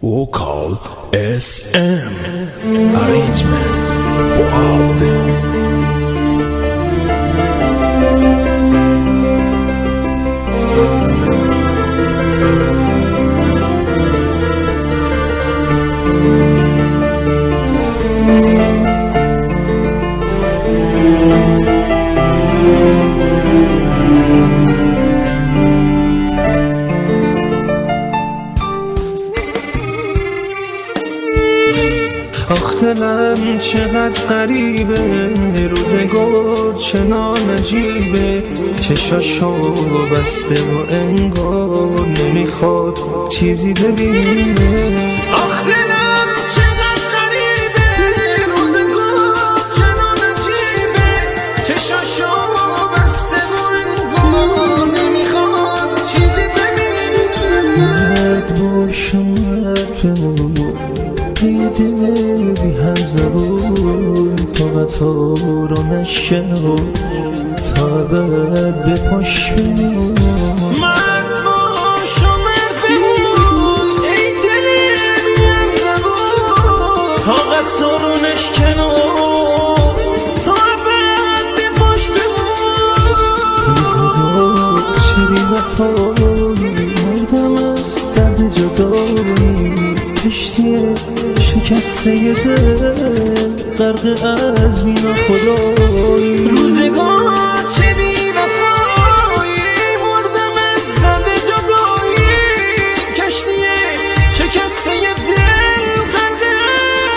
Vocal SM Arrangement Fuad. آخ دلم چقدر غریبه، روزگار چنان عجیبه، چشاشو بسته و انگار نمیخواد چیزی ببینه. آخ دلم چقدر غریبه، روزگار چنان عجیبه، چشاشو بسته و انگار نمیخواد چیزی ببینه. مرد باشم مرد بمون، دل بی هم زبون، طاقتا رو نشنو تا ابد به پاش بمون. مرد باش و مرد بمون، ای دل بی هم زبون، طاقتا رو نشنو تا ابد به پاش بمون. روزگار چه بی وفایی، مردم از درد جدایی، کشتی شکسته ی دل غرق از مینا خدایی. روزگار چه بی وفایی، مردم از درد جدایی، کشتی شکسته ی دل غرق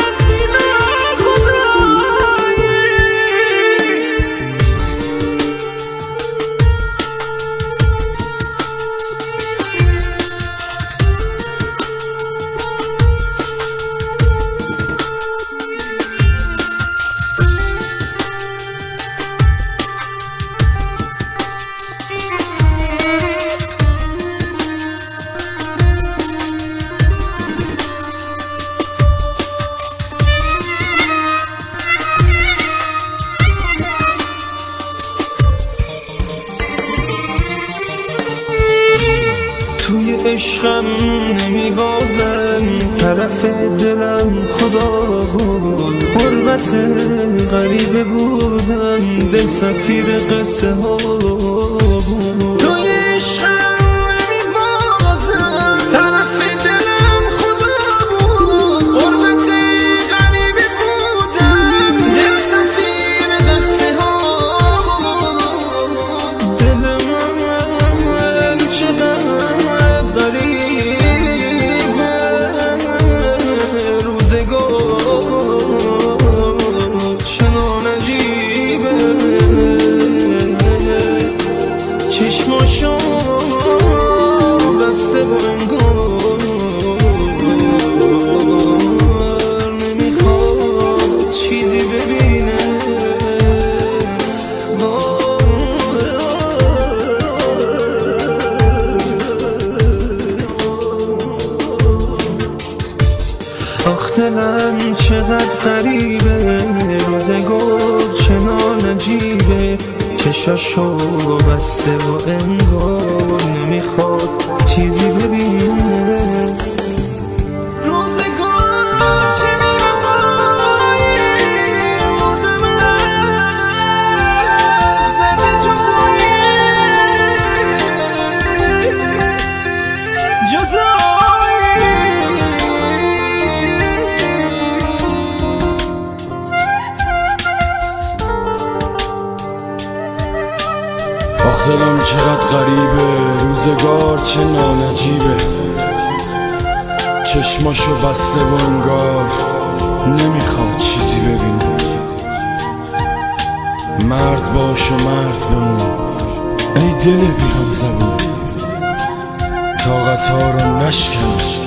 از مینا خدایی. توی عشقم نمیبازم، طرف دلم خدا بود، غربت غریبه بودم، دل سفیر قصه ها بود. توی عشقم نمیبازم، طرف دلم خدا بود، غربت غریبه بودم، دل سفیر قصه ها بود. دل من چقدر چشماشو بسته و انگار نمیخواد چیزی ببینه. آخ دلم چقدر غریبه، روزگار چنان عجیبه، چشاشو بسته و انگار نمیخواد چیزی ببینه. روزگار چه بی وفایی، مردم از درد جدایی. آخ دلم چقدر غریبه، روزگار چه نانجیبه، چشماشو بسته و انگار نمیخواد چیزی ببینه. مرد باش و مرد بمون، ای دل بی هم زبون، طاقتها رو نشکن